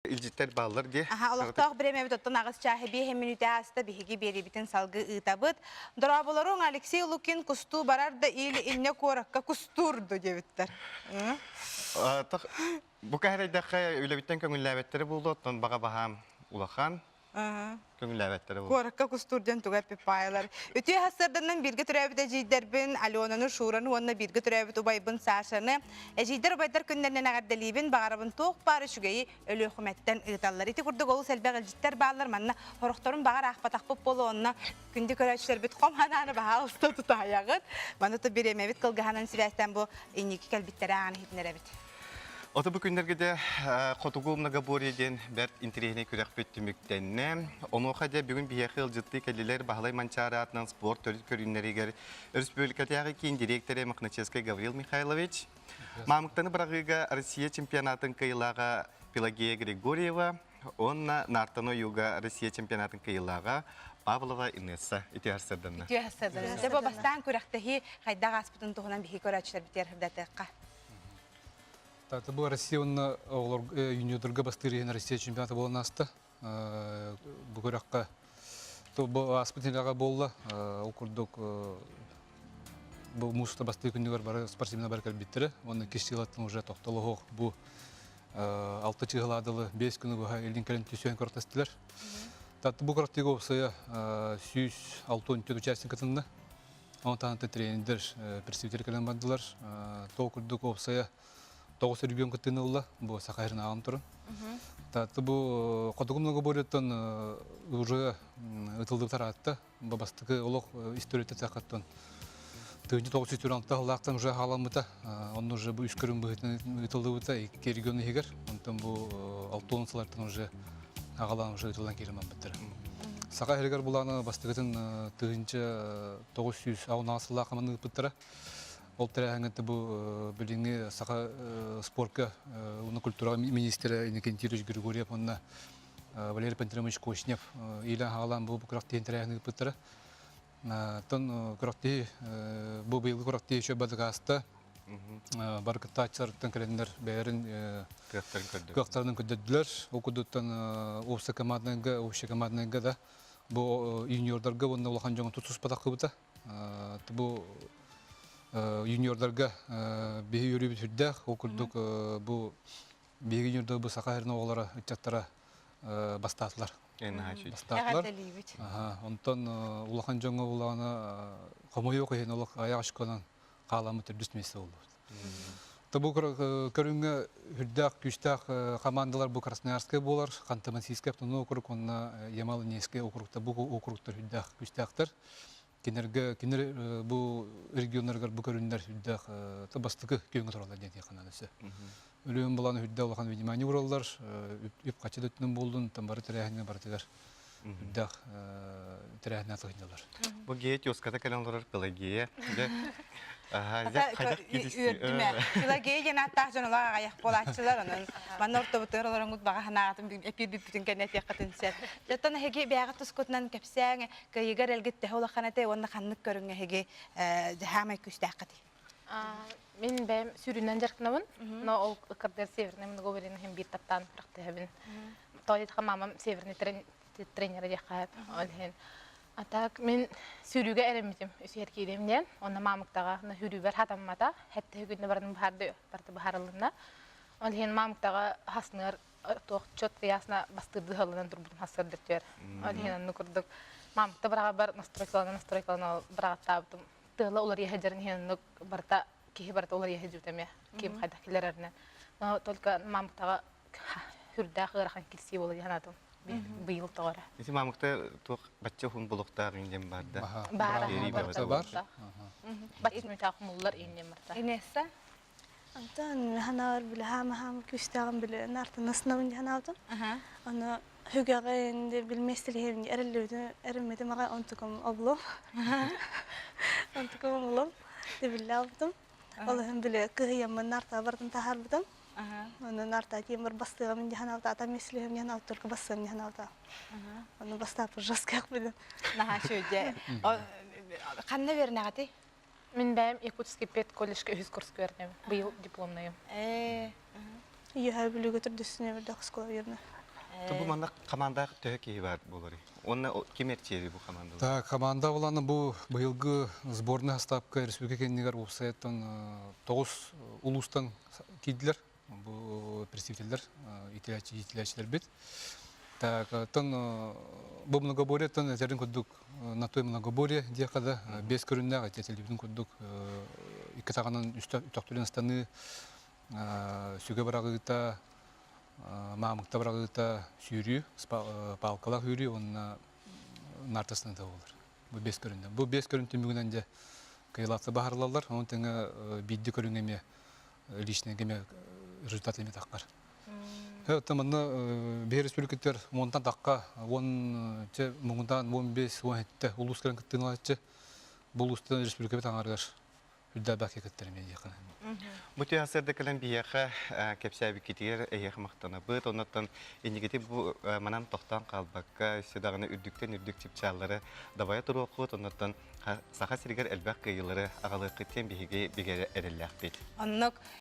İlcitler bağlar diye. Aha, Allah'taq biremevi tuttan ağız çahibi hem minüte hasta bihigi beri bitin salgı ıtabıt. Draboların Alexey Lukin kustu barar da ili inne korakka kusturdu debitler. Bu kahredeki öyle bitten köngüllebetleri buldu. Ottan bağa baham ulakan. Köngüllebetleri buldu. Korakka kusturdan tuğa pipayalar. Ötüye hasardan birge türebide jidderbin Alona'nın şuranı onunla birge türebide ubaybın saşanı. Jidder ubayдар kündenden ağardalibin bağarabın toğ barı şügeyi ölü hükümetten ıtallar. İti kurduk olu selbeğil jidder bağlar manna. Horuktorun bağar ahpatak bolu onunla kündi körəçlər bit qomananı baha usta tutayağıd. Bana da bir emevit kılgıhanan siləsten bu inniki kelbitleri ağını hipnerevit. Oto bu günlerge de Kotugulumna Gaboriyeden bert interehine kürek büttümüktenne. Onu xade bugün bir yıl ciddi kelliler Bahalay Mançarat'nın spor körünleri geri Respublikatı ki direktörü Makhnacheskoy Gavril Mikhailovich. Mamıktanı bırakıga Rusya çempionatın kıyılağa Pelageya Grigorieva. Onna Nartano Yuga Rusya çempionatın kıyılağa Pavlova Inessa itiharsırdanna. İtiharsırdanna. Deba bastan kürektehi hayda gaspıtın tuğunan bihi körəçlər biter hırdatıqqa. Это была Россия, он юниордерга бастырыгын Россия чемпионаты болан асты. Бүгүракка то аспитинага болла. Окурдук бу муста бастыры күнүгөр бары спортивный бар келбиттери. Оны кештилаттын уже токтолук бу 6 чыгыладылы 5 күнү бу элдин келен түсөн көртөстүлөр. Татты бу картыга опсая 106 участник катынды. Онтан тренер представитель келен бадылар. Токурдук опсая 9 ребенка тынула, бу сахарный агам турун. Татты бу Котугумнага бореттен уже ытылдып таратты. Бабастыгы олок историяты такаттан. Тыгынчы 904 лактан уже халамыта. Он уже бу үскөрүн ытылдыбыта эки регион егер. Онтан бу алтонсалардан уже агалан уже ытылдан келеман биттер. Сахарыгар буланы бастыгытын тыгынчы 900 аунасыла каманы биттер. Ол тәрәһәңгәте бу билинге саха спортка уны культура министры Никентирович Григорьев онна Валерий Пантелеимович Кошнев илә һалам бу курактен тәрәһәңгә биттер. Тон куракты бу быел куракты еще бадгаста. Баркатачар тәнкәләндер бәрен кырактарын көдәдләр. Окудуттан офса командага, офша командага да бу юниордарга онна улахан җаңы тутус патакы бита. Бу юниордарга беги йөрүп жүрдәк, окурдук бу беги юниорда бу сахарны оглары үтчәттәре бастатлар. Бастатлар. Онтон улахан җаңга уланы камойы кыйын улак аяк ашканан каламы төрдүсмесе булды. Табу көрүнгө хүрдәк күчтәк командалар бу Красноярская булар, Ханты-Мансийская автономный округ, онна Ямало-Ненецкий округта бу округтар хүрдәк күчтәктер. Кинер бу регионнарга бу көрүннәр хүрдәк табастыгы көнгө туралар дигән каналысы. Үлем буланы хүрдә улахан внимание ураллар, үп качыдытның булдын, там бары тәрәһенә бардылар. Хүрдәк тәрәһенә тыгындылар. Bu geyet yoskata kalanlar Pelageya. Pelageya janаттар жаналар аяк болатчылар анын. Мен орто бутырларын гут бага ханагатын бүтүн кенет якатын сет. Жаттан хеге бягы тускутнан кепсәң, кайгар элгетте холаханате онна ханнык көрүнгө хеге хамай күстәкати. Мен бәм сүрүннән жаркынабын. Но ол кырдер северный мен говорин хем бит таптан практы хабин. Тойлет хамамам северный тренер якап. Олхен атак мен сүрүгө эремитим. Үсер кийдемден, онна мамыктага хүрүбер хатаммата, хетте күндө бардым барды бахарылында. Олхен мамыктага хасныр токчот ясна бастырды халынан турбун хасырдык жер. Олхен аны курдук. Мамыкта барабар настройкалана бараттабым. Тыла улар яһаҗарын хен барта кихи барта улар яһаҗутаме. Ким хадакиләрне. Но только мамыктага хүрдә гырхан килси булды янатым. Быйыл тора. Исем мамыкта тук бачча хун булуктар индем барда. Бар. Бачча мутахмуллар индем барда. Инесса Антон ханар билхам күстәгән бил нарты наснавын ханавдым. Аны хүгәгә инде билместеләрен эрелүдә эремәдә мага онтуком облом. Онтуком облом. Дибиллавдым. Аллаһым биле кыямын нарта бардым тахарбыдым. Аны нарта кемер бастыга мен ханавда атамесләһем ханав только бассам ханавда. Аны бастап жаскак биле. Наха шөйдә. Канны бернәгати? Мен бәм Якутский педколледжге үз курс көрдем. Быел дипломныйым. Үйе бүлігі түрдісіне бірді қысқыла берді. Бу манда команда төһө бар болор. Онна кемерчери бу команда. Так, команда боланы бұл быйылгы сборный составка республика кеннигер болсаяттан 9 улустан кийдилер. Бұл представителдер, итилячилер бит. Так, бұл многоборье, әтерін көддік на той многоборье, дияқада 5 көріннәғі, әтелебдің көддік 2 тағанын үтақтөрен станы сөге барағыта, мамықта барағыта сүйрі, палқалақ үйрі, оның нартасынан да болыр. Бұл 5 көрінді. Бұл 5 көрінді мүгінен де кайлатсы бағарлалар, оның тәңі бейді көрінгеме, личнегеме результат еме таққар. Таманна бер республикаттар монтан таққа 10 мұңындан 15-17 улус керен кіттін алатчы. Бұл ұстын республикабет аңарғар үдді бәке кіттеріме дейқін. Бу тясырда калан бияха кепсәби китер эйх мактана быт оннан инегети бу манан тохтан калбакка сүдагына үрдүк чипчаллары давая туру окут оннан саха сиргер элбак кыйлары агалык кеттен биге эрелләк бит. Оннук